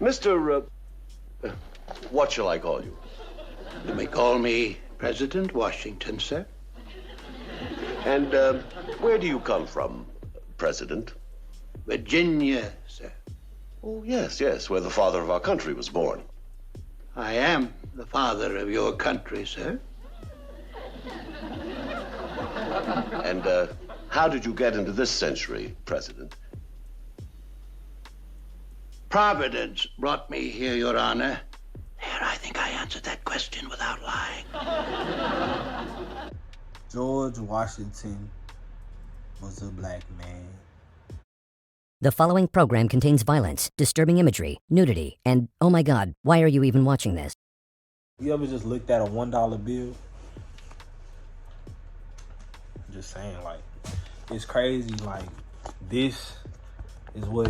Mr. What shall I call you? You may call me President Washington, sir. And where do you come from, President? Virginia, sir. Oh, yes, yes, where the father of our country was born. I am the father of your country, sir. And how did you get into this century, President? Providence brought me here, Your Honor. There, I think I answered that question without lying. George Washington was a black man. The following program contains violence, disturbing imagery, nudity, and, oh my god, why are you even watching this? You ever just looked at a $1 bill? Just saying, like, it's crazy, like, this is what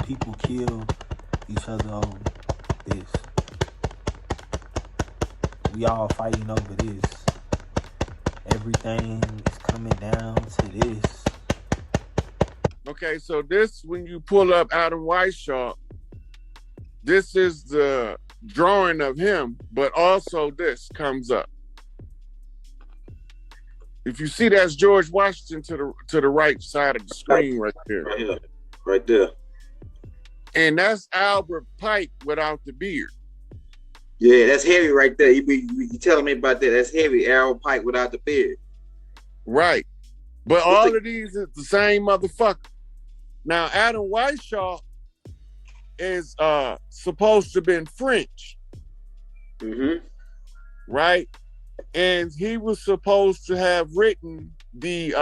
people kill each other over. This. We all fighting over this. Everything is coming down to this. Okay, so this, when you pull up Adam Weishaupt, this is the drawing of him, but also this comes up. If you see, that's George Washington to the right side of the screen right there. Right here, right there. And that's Albert Pike without the beard. Yeah, that's heavy right there. You telling me about that? That's heavy. Albert Pike without the beard. Right. But all of these is the same motherfucker. Now, Adam Weishaupt is supposed to have been French. Mm-hmm. Right? And he was supposed to have written the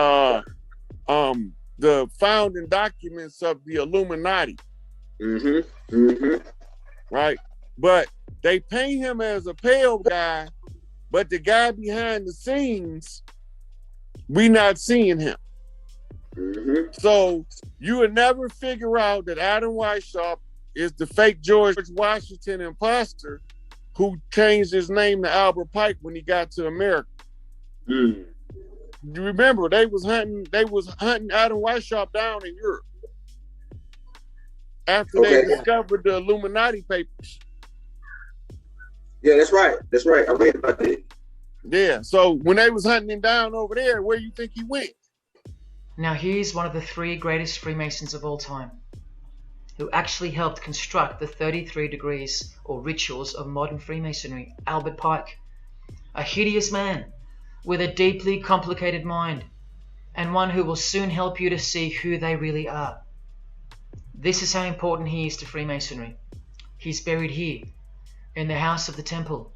founding documents of the Illuminati. Mm-hmm. Mm-hmm. Right? But they paint him as a pale guy, but the guy behind the scenes, we not seeing him. Mm-hmm. So you would never figure out that Adam Weishaupt is the fake George Washington imposter who changed his name to Albert Pike when he got to America. Mm. You remember they was hunting Adam Weishaupt down in Europe after they discovered the Illuminati papers. Yeah, that's right. That's right. I read about that. Yeah. So when they was hunting him down over there, where you think he went? Now here's one of the 3 greatest Freemasons of all time, who actually helped construct the 33 degrees or rituals of modern Freemasonry, Albert Pike. A hideous man with a deeply complicated mind, and one who will soon help you to see who they really are. This is how important he is to Freemasonry. He's buried here, in the House of the Temple,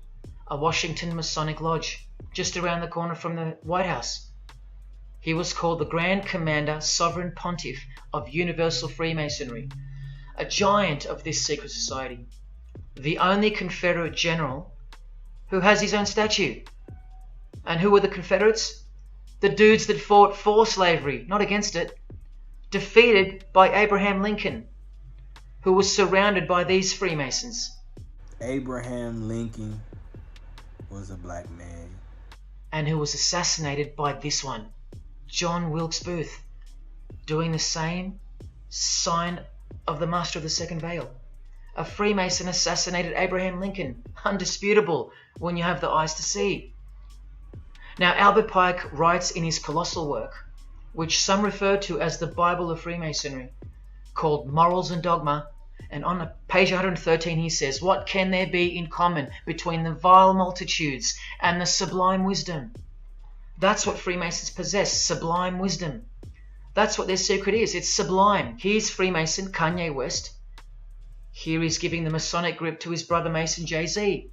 a Washington Masonic Lodge, just around the corner from the White House. He was called the Grand Commander Sovereign Pontiff of Universal Freemasonry, a giant of this secret society, the only Confederate general who has his own statue. And who were the Confederates? The dudes that fought for slavery, not against it, defeated by Abraham Lincoln, who was surrounded by these Freemasons. Abraham Lincoln was a black man. And who was assassinated by this one, John Wilkes Booth, doing the same sign of the Master of the Second Veil. A Freemason assassinated Abraham Lincoln. Undisputable when you have the eyes to see. Now, Albert Pike writes in his colossal work, which some refer to as the Bible of Freemasonry, called Morals and Dogma, and on page 113 he says, "What can there be in common between the vile multitudes and the sublime wisdom?" That's what Freemasons possess, sublime wisdom. That's what their secret is. It's sublime. Here's Freemason Kanye West. Here he's giving the Masonic grip to his brother Mason Jay-Z.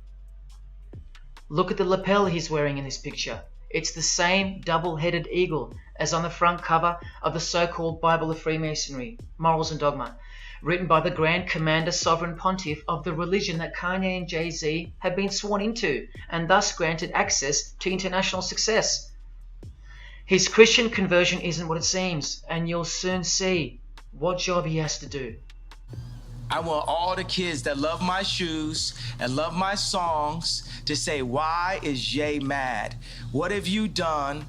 Look at the lapel he's wearing in this picture. It's the same double-headed eagle as on the front cover of the so-called Bible of Freemasonry, Morals and Dogma, written by the Grand Commander Sovereign Pontiff of the religion that Kanye and Jay-Z have been sworn into, and thus granted access to international success. His Christian conversion isn't what it seems, and you'll soon see what job he has to do. I want all the kids that love my shoes and love my songs to say, why is Jay mad? What have you done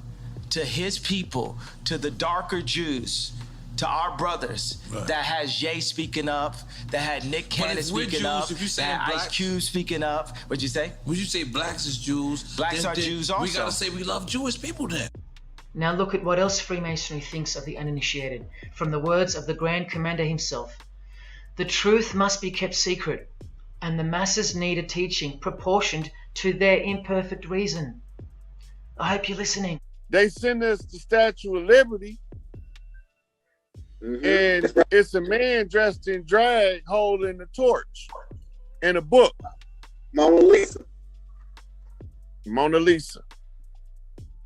to his people, to the darker Jews? to our brothers that had Jay speaking up, that had Nick Cannon speaking up, that had Ice Cube speaking up. What'd you say? Would you say blacks is Jews? Blacks are Jews also. We gotta say we love Jewish people then. Now look at what else Freemasonry thinks of the uninitiated, from the words of the Grand Commander himself. The truth must be kept secret, and the masses need a teaching proportioned to their imperfect reason. I hope you're listening. They send us the Statue of Liberty, and it's a man dressed in drag holding a torch and a book. Mona Lisa. Mona Lisa.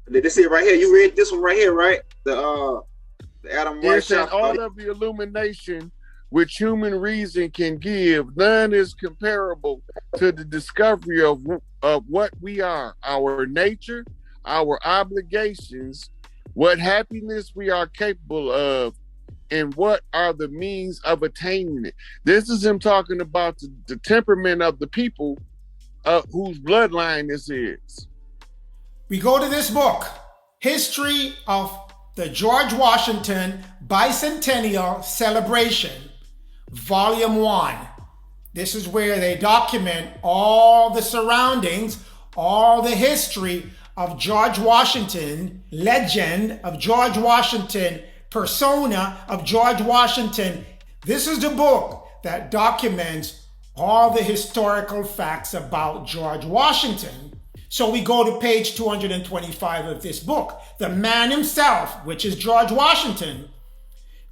This is right here. You read this one right here, right? The Adam Weishaupt. It said, all of the illumination which human reason can give, none is comparable to the discovery of what we are, our nature, our obligations, what happiness we are capable of, and what are the means of attaining it. This is him talking about the temperament of the people whose bloodline this is. We go to this book, History of the George Washington Bicentennial Celebration, Volume 1. This is where they document all the surroundings, all the history of George Washington, legend of George Washington, persona of George Washington. This is the book that documents all the historical facts about George Washington. So we go to page 225 of this book. The man himself, which is George Washington.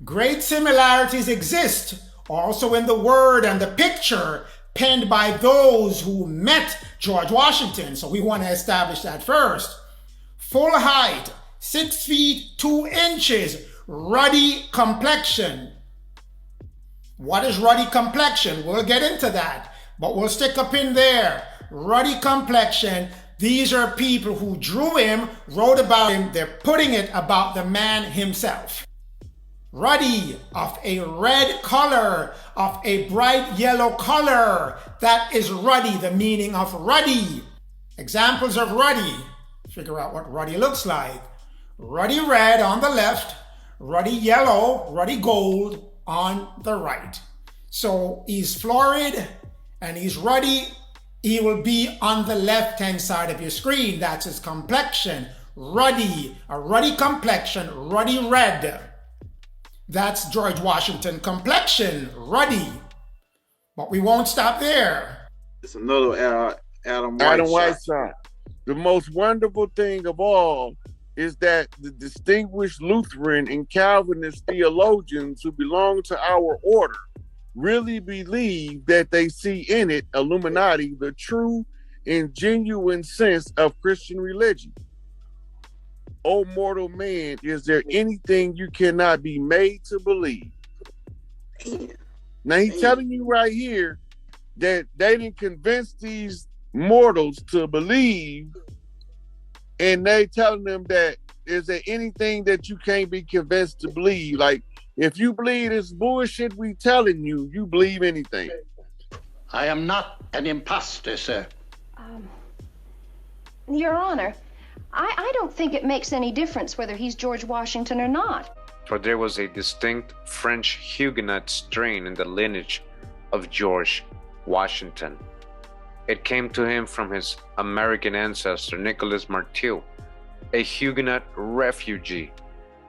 Great similarities exist also in the word and the picture penned by those who met George Washington. So we want to establish that first. Full height, 6 feet 2 inches, ruddy complexion. What is ruddy complexion? We'll get into that, but we'll stick a pin there. Ruddy complexion. These are people who drew him, wrote about him. They're putting it about the man himself. Ruddy, of a red color, of a bright yellow color. That is ruddy, the meaning of ruddy. Examples of ruddy. Figure out what ruddy looks like. Ruddy red on the left, ruddy yellow, ruddy gold on the right. So he's florid and he's ruddy. He will be on the left-hand side of your screen. That's his complexion. Ruddy, a ruddy complexion, ruddy red. That's George Washington complexion, ruddy. But we won't stop there. It's another Adam Weishaupt. Adam Weishaupt. The most wonderful thing of all is that the distinguished Lutheran and Calvinist theologians who belong to our order really believe that they see in it, Illuminati, the true and genuine sense of Christian religion. O mortal man, is there anything you cannot be made to believe? Now he's telling you right here that they didn't convince these mortals to believe, and they telling them that, is there anything that you can't be convinced to believe? Like, if you believe this bullshit we telling you, you believe anything. I am not an imposter, sir. Your Honor, I don't think it makes any difference whether he's George Washington or not. For there was a distinct French Huguenot strain in the lineage of George Washington. It came to him from his American ancestor, Nicolas Martel, a Huguenot refugee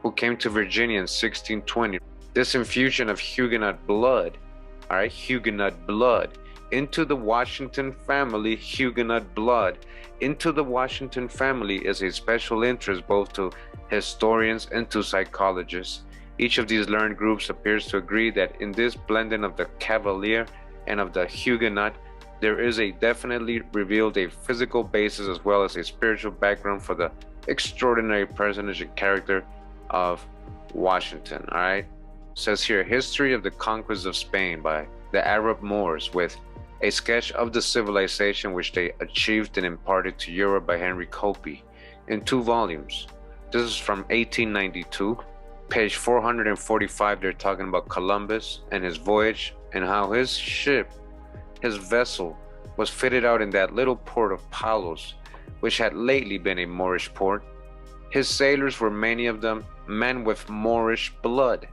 who came to Virginia in 1620. This infusion of Huguenot blood, Huguenot blood, into the Washington family, Huguenot blood, into the Washington family is a special interest both to historians and to psychologists. Each of these learned groups appears to agree that in this blending of the Cavalier and of the Huguenot, there is a definitely revealed a physical basis as well as a spiritual background for the extraordinary personage and character of Washington. All right, says here, History of the Conquest of Spain by the Arab Moors, with a sketch of the civilization which they achieved and imparted to Europe by Henry Copey in 2 volumes. This is from 1892. Page 445, they're talking about Columbus and his voyage and how his ship, his vessel, was fitted out in that little port of Palos, which had lately been a Moorish port. His sailors were many of them men with Moorish blood.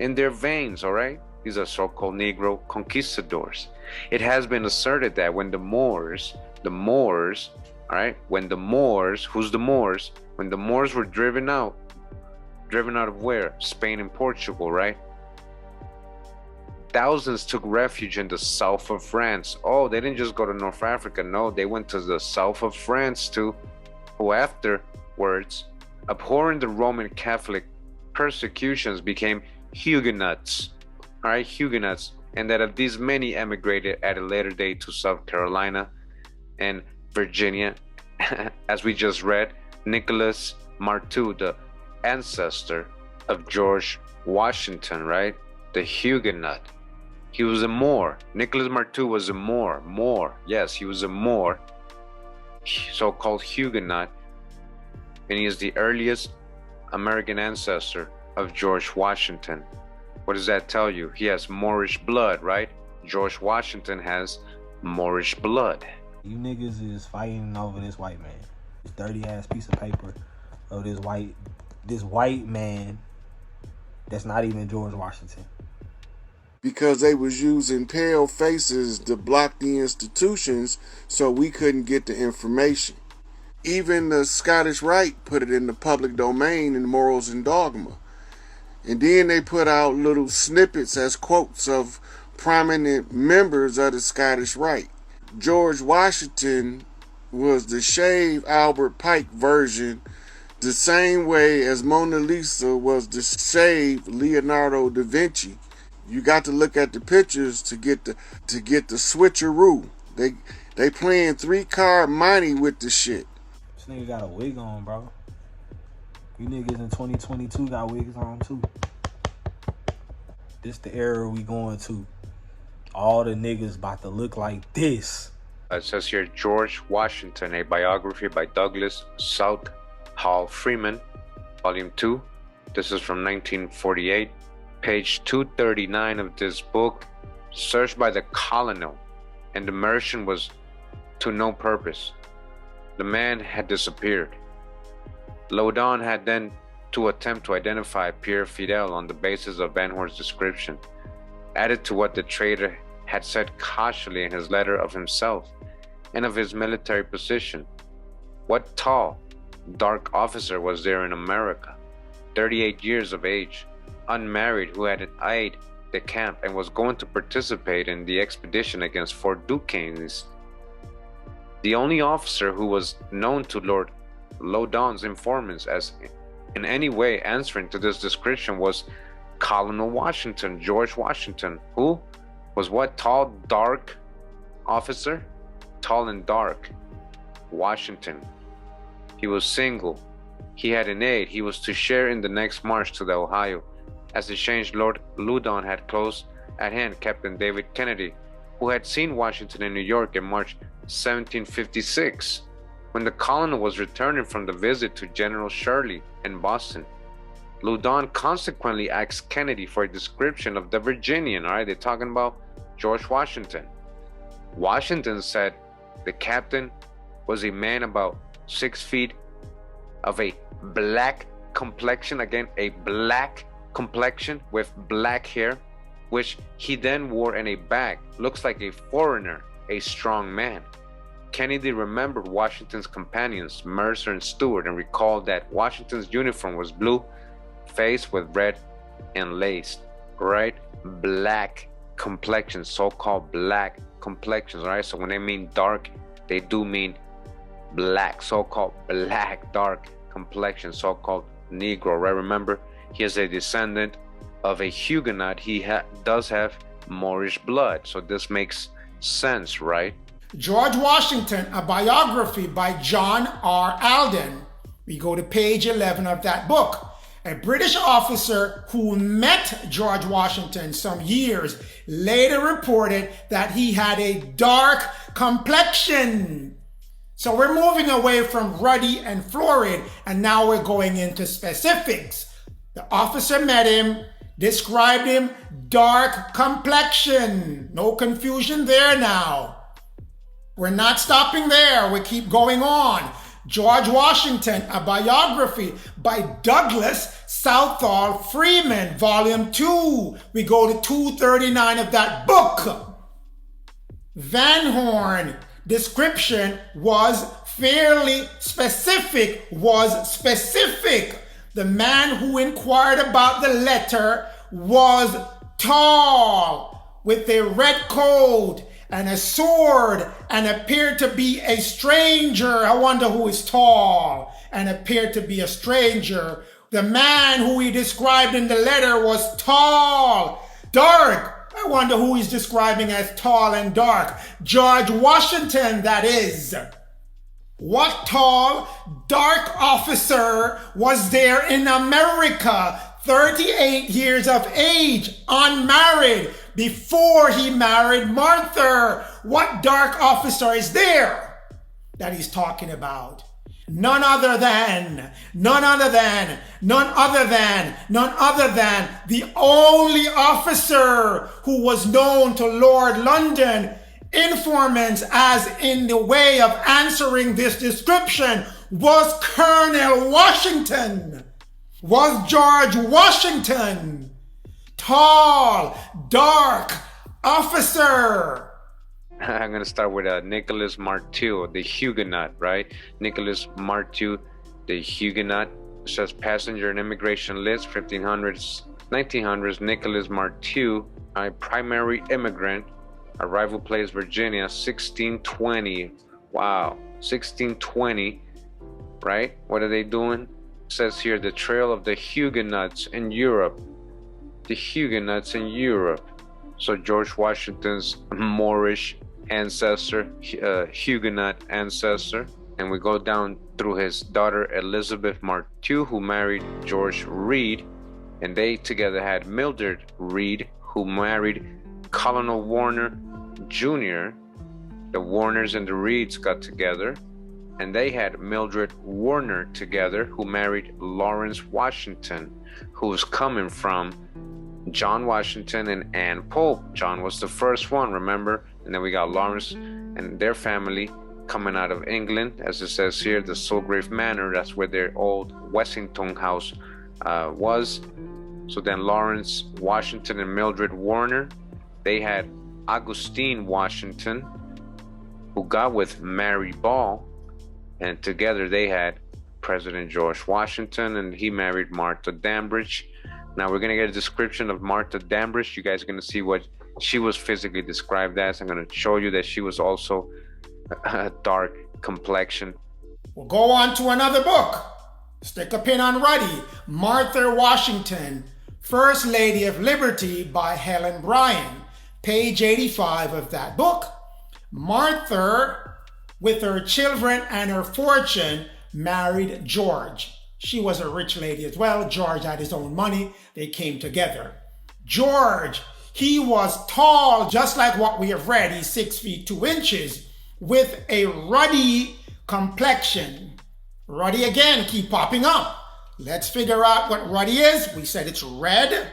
in their veins, all right? These are so-called Negro conquistadors. It has been asserted that when the Moors, all right, when the Moors, who's the Moors? When the Moors were driven out of where? Spain and Portugal, right? Thousands took refuge in the south of France. Oh, they didn't just go to North Africa. No, they went to the south of France too, who afterwards, abhorring the Roman Catholic persecutions, became Huguenots. All right, Huguenots. And that of these, many emigrated at a later date to South Carolina and Virginia. As we just read, Nicholas Marteau, the ancestor of George Washington, right? The Huguenot. He was a Moor. Nicholas Marteau was a Moor. Yes, he was a Moor, so-called Huguenot. And he is the earliest American ancestor of George Washington. What does that tell you? He has Moorish blood, right? George Washington has Moorish blood. You niggas is fighting over this white man. This dirty ass piece of paper of this white man that's not even George Washington. Because they was using pale faces to block the institutions so we couldn't get the information. Even the Scottish Rite put it in the public domain in Morals and Dogma. And then they put out little snippets as quotes of prominent members of the Scottish Rite. George Washington was the shaved Albert Pike version, the same way as Mona Lisa was the shaved Leonardo da Vinci. You got to look at the pictures to get the switcheroo. They playing 3-card money with the shit. This nigga got a wig on, bro. You niggas in 2022 got wigs on too. This the era we going to. All the niggas about to look like this. It says here, George Washington, a biography by Douglas Southall Freeman, Volume 2. This is from 1948. Page 239 of this book, searched by the colonel, and the Martian was to no purpose. The man had disappeared. Loudon had then to attempt to identify Pierre Fidel on the basis of Van Horn's description, added to what the traitor had said casually in his letter of himself and of his military position. What tall, dark officer was there in America, 38 years of age, unmarried, who had an aide-de-camp and was going to participate in the expedition against Fort Duquesne? The only officer who was known to Lord Loudon's informants as in any way answering to this description was Colonel Washington, George Washington, who was what tall, dark officer? Tall and dark. Washington. He was single. He had an aide. He was to share in the next march to the Ohio. As it changed, Lord Loudon had close at hand Captain David Kennedy, who had seen Washington in New York in March 1756, when the colonel was returning from the visit to General Shirley in Boston. Loudon consequently asked Kennedy for a description of the Virginian. All right, they're talking about George Washington. Washington said the captain was a man about 6 feet, of a black complexion, again, a black complexion with black hair, which he then wore in a bag. Looks like a foreigner, a strong man. Kennedy remembered Washington's companions, Mercer and Stewart, and recalled that Washington's uniform was blue, faced with red and laced, right? Black complexions, so-called black complexions, right? So when they mean dark, they do mean black, so-called black, dark complexion, so-called Negro, right? Remember, he is a descendant of a Huguenot. He does have Moorish blood, so this makes sense, right? George Washington, a biography by John R. Alden. We go to page 11 of that book. A British officer who met George Washington some years later reported that he had a dark complexion. So we're moving away from ruddy and florid, and now we're going into specifics. The officer met him, described him, dark complexion. No confusion there now. We're not stopping there. We keep going on. George Washington, a biography by Douglas Southall Freeman, volume 2. We go to 239 of that book. Van Horn description was fairly specific, The man who inquired about the letter was tall, with a red coat and a sword, and appeared to be a stranger. I wonder who is tall and appeared to be a stranger. The man who he described in the letter was tall, dark. I wonder who he's describing as tall and dark. George Washington, that is. What tall, dark officer was there in America, 38 years of age, unmarried, before he married Martha? What dark officer is there that he's talking about? None other than the only officer who was known to Lord London informants as in the way of answering this description was Colonel Washington, was George Washington. Tall, dark officer. I'm going to start with Nicholas Marteau, the Huguenot, right? Nicholas Marteau, the Huguenot. It says passenger and immigration list, 1500s, 1900s. Nicholas Marteau, a primary immigrant. Arrival place, Virginia, 1620. Wow, 1620, right? What are they doing? It says here, the trail of the Huguenots in Europe. The Huguenots in Europe. So George Washington's Moorish ancestor, Huguenot ancestor. And we go down through his daughter Elizabeth Marteau, who married George Reed. And they together had Mildred Reed, who married Colonel Warner Jr. The Warners and the Reeds got together, and they had Mildred Warner together, who married Lawrence Washington, who was coming from John Washington and Anne Pope. John was the first one, remember? And then we got Lawrence and their family coming out of England, as it says here, the Sulgrave Manor. That's where their old Wessington house was. So then Lawrence Washington and Mildred Warner, they had Augustine Washington, who got with Mary Ball, and together they had President George Washington, and he married Martha Danbridge. Now we're going to get a description of Martha Danbridge. You guys are going to see what she was physically described as. I'm going to show you that she was also a dark complexion. We'll go on to another book. Stick a pin on Ruddy. Martha Washington, First Lady of Liberty by Helen Bryan. Page 85 of that book. Martha, with her children and her fortune, married George. She was a rich lady as well. George had his own money. They came together. George, he was tall, just like what we have read. He's 6 feet 2 inches, with a ruddy complexion. Ruddy again, keep popping up. Let's figure out what ruddy is. We said it's red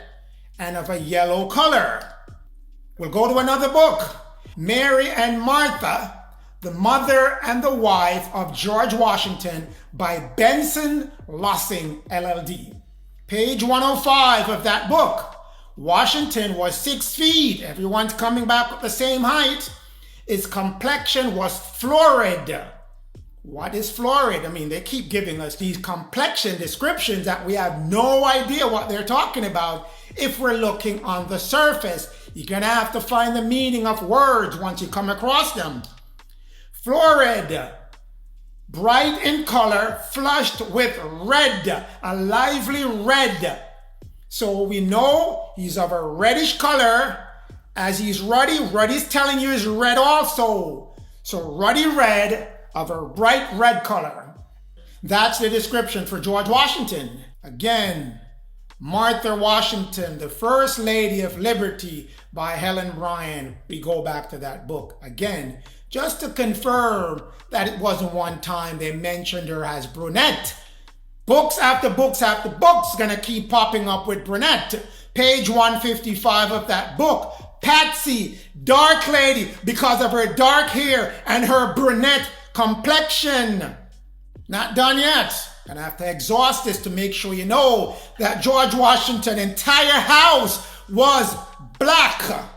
and of a yellow color. We'll go to another book. Mary and Martha, the Mother and the Wife of George Washington by Benson Lossing, LLD. Page 105 of that book. Washington was 6 feet. Everyone's coming back with the same height. His complexion was florid. What is florid? I mean, they keep giving us these complexion descriptions that we have no idea what they're talking about if we're looking on the surface. You're going to have to find the meaning of words once you come across them. Florid, bright in color, flushed with red, a lively red. So we know he's of a reddish color. As he's ruddy, ruddy's telling you is red also. So ruddy red of a bright red color. That's the description for George Washington. Again, Martha Washington, the First Lady of Liberty by Helen Bryan. We go back to that book. Again, just to confirm that it wasn't one time they mentioned her as brunette. Books after books after books gonna keep popping up with brunette. Page 155 of that book. Patsy, dark lady, because of her dark hair and her brunette complexion. Not done yet. And I have to exhaust this to make sure you know that George Washington's entire house was black.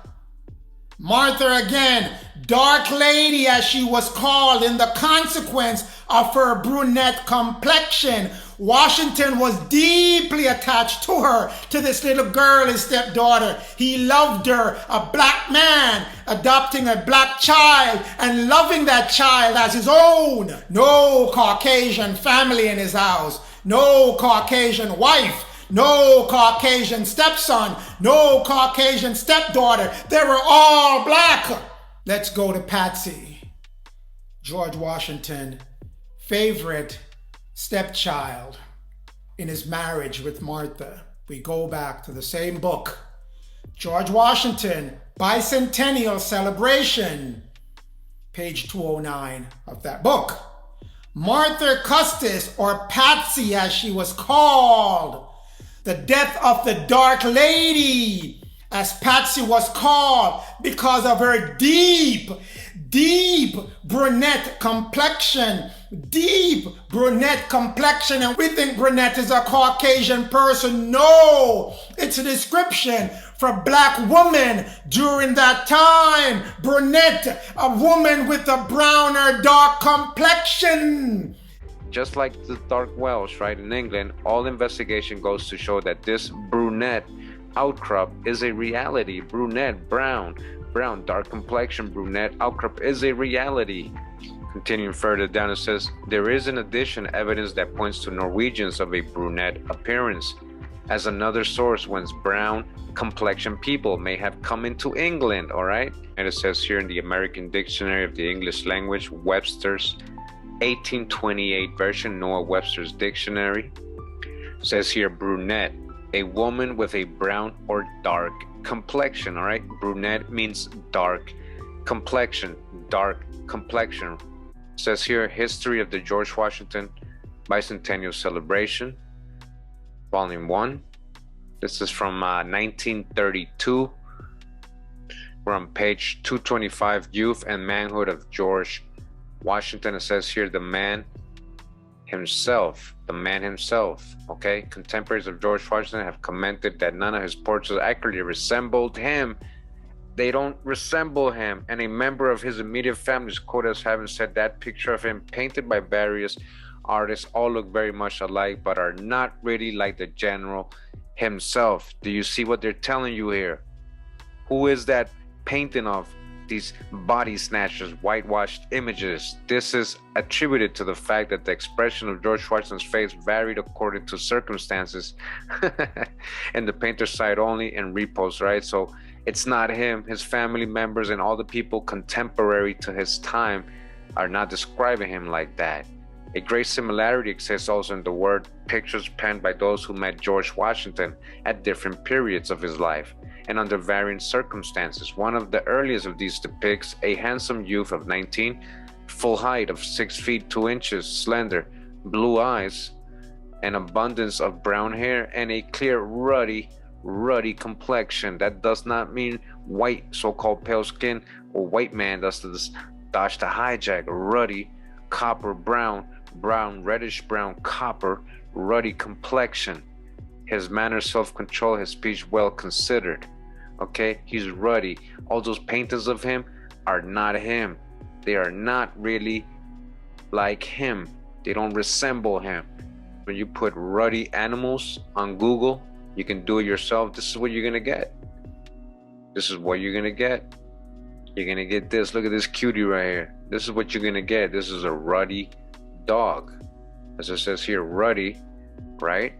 Martha again, dark lady as she was called in the consequence of her brunette complexion. Washington was deeply attached to her, to this little girl, his stepdaughter. He loved her, a black man, adopting a black child and loving that child as his own. No Caucasian family in his house, no Caucasian wife, no Caucasian stepson, no Caucasian stepdaughter. They were all black. Let's go to Patsy. George Washington, favorite stepchild in his marriage with Martha. We go back to the same book. George Washington, Bicentennial Celebration, page 209 of that book. Martha Custis, or Patsy as she was called, the death of the Dark Lady, as Patsy was called because of her deep brunette complexion. Deep brunette complexion. And we think brunette is a Caucasian person. No, it's a description for black women during that time. Brunette, a woman with a brown or dark complexion. Just like the dark Welsh, right, in England, all investigation goes to show that this brunette outcrop is a reality. Brunette, brown, dark complexion, brunette outcrop is a reality. Continuing further down, it says, there is in addition evidence that points to Norwegians of a brunette appearance as another source whence brown complexion people may have come into England, all right? And it says here in the American Dictionary of the English Language, Webster's 1828 version, Noah Webster's Dictionary, says here brunette, a woman with a brown or dark complexion, all right? Brunette means dark complexion, dark complexion. Says here, History of the George Washington Bicentennial Celebration, Volume 1. This is from 1932. We're on page 225, Youth and Manhood of George Washington. It says here, the man himself, okay? Contemporaries of George Washington have commented that none of his portraits accurately resembled him. They don't resemble him. And a member of his immediate family is quoted as having said that picture of him painted by various artists all look very much alike, but are not really like the general himself. Do you see what they're telling you here? Who is that painting of? These body snatchers, whitewashed images. This is attributed to the fact that the expression of George Washington's face varied according to circumstances and the painter's side only and repose, right? So it's not him. His family members and all the people contemporary to his time are not describing him like that. A great similarity exists also in the word pictures penned by those who met George Washington at different periods of his life and under varying circumstances. One of the earliest of these depicts a handsome youth of 19, full height of 6 feet 2 inches, slender, blue eyes, an abundance of brown hair, and a clear, ruddy complexion. That does not mean white, so-called pale skin, or white man. That's the dodge to hijack. Ruddy, copper brown, reddish brown, copper, ruddy complexion. His manner, self-control, his speech well considered. Okay, he's ruddy. All those paintings of him are not him. They are not really like him. They don't resemble him. When you put ruddy animals on Google, you can do it yourself. This is what you're gonna get. This is what you're gonna get. You're gonna get this. Look at this cutie right here. This is what you're gonna get. This is a ruddy dog. As it says here, ruddy, right?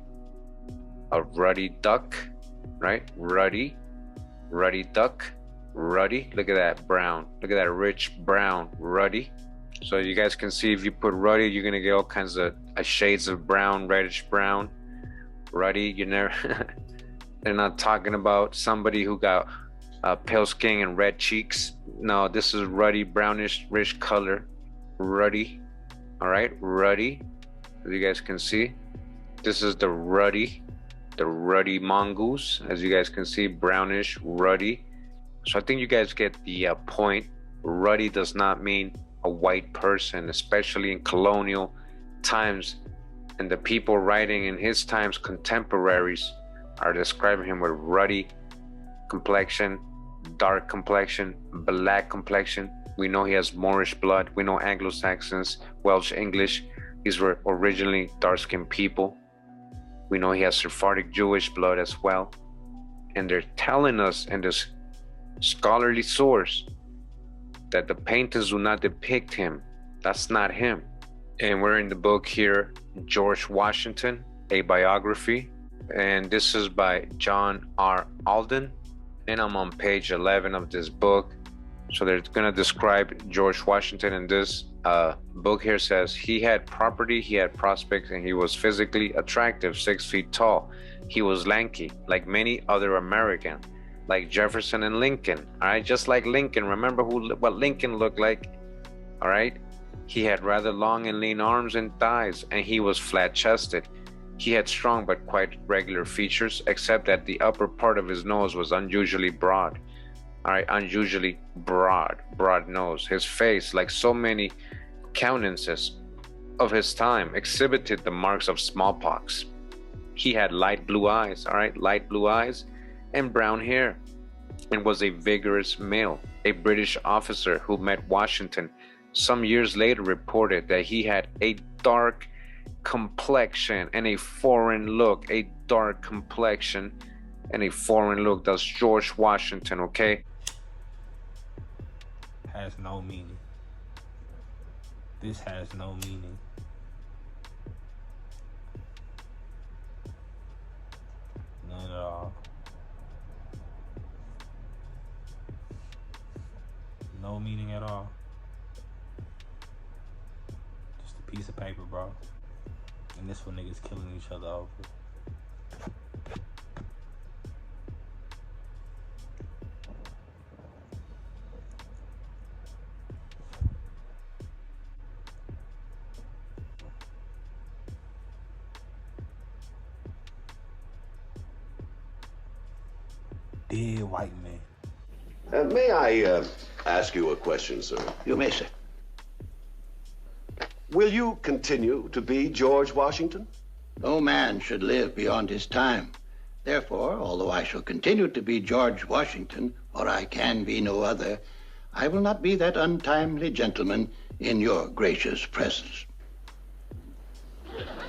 A ruddy duck, right? Ruddy duck, ruddy. Look at that brown. Look at that rich brown, ruddy. So you guys can see if you put ruddy, you're gonna get all kinds of shades of brown, reddish brown. Ruddy, you never. They're not talking about somebody who got pale skin and red cheeks. No, this is ruddy, brownish, rich color. Ruddy, all right, ruddy. As you guys can see, this is the ruddy mongoose. As you guys can see, brownish, ruddy. So I think you guys get the point. Ruddy does not mean a white person, especially in colonial times, and the people writing in his times, contemporaries, are describing him with ruddy complexion, dark complexion, black complexion. We know he has Moorish blood. We know Anglo-Saxons, Welsh, English. These were originally dark-skinned people. We know he has Sephardic Jewish blood as well. And they're telling us in this scholarly source that the paintings do not depict him. That's not him. And we're in the book here, George Washington, a biography. And this is by John R. Alden. And I'm on page 11 of this book. So they're going to describe George Washington in this book here. Says he had property, he had prospects, and he was physically attractive, 6 feet tall. He was lanky, like many other Americans, like Jefferson and Lincoln. All right, just like Lincoln. Remember what Lincoln looked like? All right. He had rather long and lean arms and thighs, and he was flat-chested. He had strong but quite regular features, except that the upper part of his nose was unusually broad. All right, unusually broad nose. His face, like so many countenances of his time, exhibited the marks of smallpox. He had light blue eyes, all right, light blue eyes and brown hair, and was a vigorous male. A British officer who met Washington some years later reported that he had a dark complexion and a foreign look. A dark complexion and a foreign look. That's George Washington, okay? Has no meaning. This has no meaning. None at all. No meaning at all. Just a piece of paper, bro. And this what niggas killing each other over. Dead white man. May I ask you a question, sir? You may, sir. Will you continue to be George Washington? No man should live beyond his time. Therefore, although I shall continue to be George Washington, for I can be no other, I will not be that untimely gentleman in your gracious presence.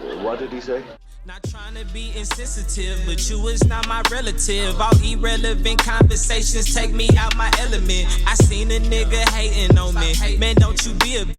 What did he say? Not trying to be insensitive, but you is not my relative. All irrelevant conversations take me out my element. I seen a nigga hating on me. Man, don't you be a